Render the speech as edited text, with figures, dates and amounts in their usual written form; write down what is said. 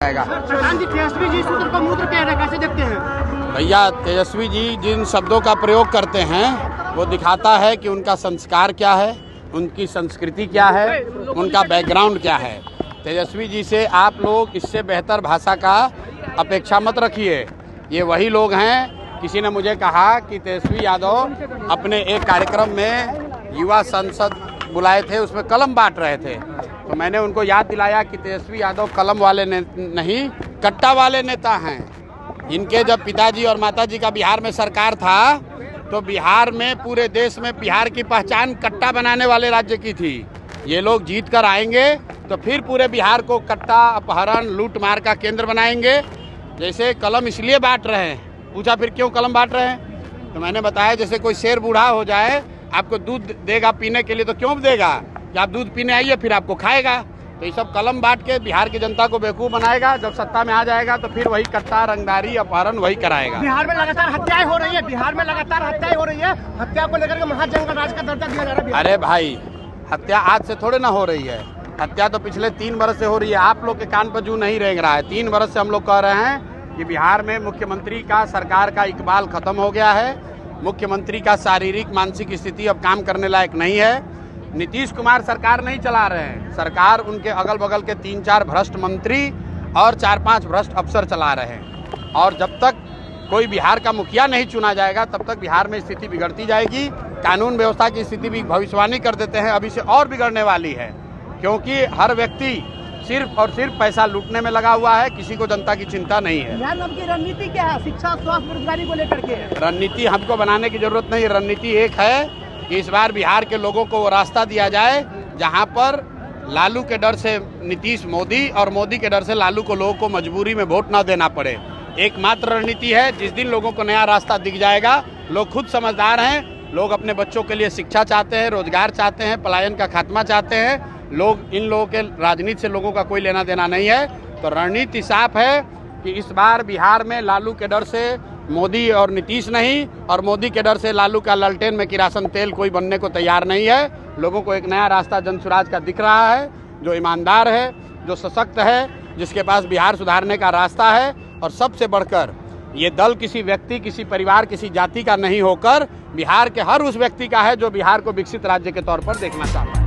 प्रधान जी, तेजस्वी जी सूत्र को मूत्र कह रहे हैं, कैसे देखते हैं? भैया, तेजस्वी जी जिन शब्दों का प्रयोग करते हैं वो दिखाता है कि उनका संस्कार क्या है, उनकी संस्कृति क्या है, उनका बैकग्राउंड क्या है। तेजस्वी जी से आप लोग इससे बेहतर भाषा का अपेक्षा मत रखिए। ये वही लोग हैं। किसी ने मुझे कहा कि तेजस्वी यादव अपने एक कार्यक्रम में युवा संसद बुलाए थे, उसमें कलम बांट रहे थे। तो मैंने उनको याद दिलाया कि तेजस्वी यादव कलम वाले नहीं, कट्टा वाले नेता हैं। इनके जब पिताजी और माताजी का बिहार में सरकार था तो बिहार में, पूरे देश में बिहार की पहचान कट्टा बनाने वाले राज्य की थी। ये लोग जीत कर आएंगे तो फिर पूरे बिहार को कट्टा, अपहरण, लूट मार का केंद्र बनाएंगे। जैसे कलम इसलिए बांट रहे हैं, पूछा फिर क्यों कलम बांट रहे हैं, तो मैंने बताया जैसे कोई शेर बूढ़ा हो जाए, आपको दूध देगा पीने के लिए, तो क्यों देगा कि आप दूध पीने आइए, फिर आपको खाएगा। तो ये सब कलम बांट के बिहार की जनता को बेवकूफ़ बनाएगा। जब सत्ता में आ जाएगा तो फिर वही कट्टा, रंगदारी, अपहरण वही कराएगा। बिहार में लगातार हत्याएं हो रही है, हत्या को लेकर के महाजंगल राज का दर्जा दिया जा रहा है। अरे भाई, हत्या आज से थोड़े ना हो रही है। हत्या तो पिछले 3 वर्ष से हो रही है। आप लोग के कान पर जू नहीं रेंग रहा है। 3 वर्ष से हम लोग कह रहे हैं कि बिहार में मुख्यमंत्री का, सरकार का इकबाल खत्म हो गया है। मुख्यमंत्री का शारीरिक मानसिक स्थिति अब काम करने लायक नहीं है। नीतीश कुमार सरकार नहीं चला रहे हैं। सरकार उनके अगल बगल के 3-4 भ्रष्ट मंत्री और 4-5 भ्रष्ट अफसर चला रहे हैं। और जब तक कोई बिहार का मुखिया नहीं चुना जाएगा तब तक बिहार में स्थिति बिगड़ती जाएगी। कानून व्यवस्था की स्थिति भी भविष्यवाणी कर देते हैं, अभी से और बिगड़ने वाली है। क्योंकि हर व्यक्ति सिर्फ और सिर्फ पैसा लूटने में लगा हुआ है, किसी को जनता की चिंता नहीं है। की रणनीति क्या है शिक्षा, स्वास्थ्य, बेरोजगारी को लेकर के? रणनीति हमको बनाने की जरूरत नहीं है। रणनीति एक है कि इस बार बिहार के लोगों को वो रास्ता दिया जाए जहां पर लालू के डर से नीतीश मोदी और मोदी के डर से लालू को, लोगों को मजबूरी में वोट ना देना पड़े। एकमात्र रणनीति है। जिस दिन लोगों को नया रास्ता दिख जाएगा, लोग खुद समझदार हैं, लोग अपने बच्चों के लिए शिक्षा चाहते हैं, रोजगार चाहते हैं, पलायन का खात्मा चाहते हैं। लोग, इन लोगों के राजनीति से लोगों का कोई लेना देना नहीं है। तो रणनीति साफ है कि इस बार बिहार में लालू के डर से मोदी और नीतीश नहीं, और मोदी के डर से लालू का लालटेन में किरासन तेल कोई बनने को तैयार नहीं है। लोगों को एक नया रास्ता जनसुराज का दिख रहा है, जो ईमानदार है, जो सशक्त है, जिसके पास बिहार सुधारने का रास्ता है। और सबसे बढ़कर ये दल किसी व्यक्ति, किसी परिवार, किसी जाति का नहीं होकर बिहार के हर उस व्यक्ति का है जो बिहार को विकसित राज्य के तौर पर देखना चाहता है।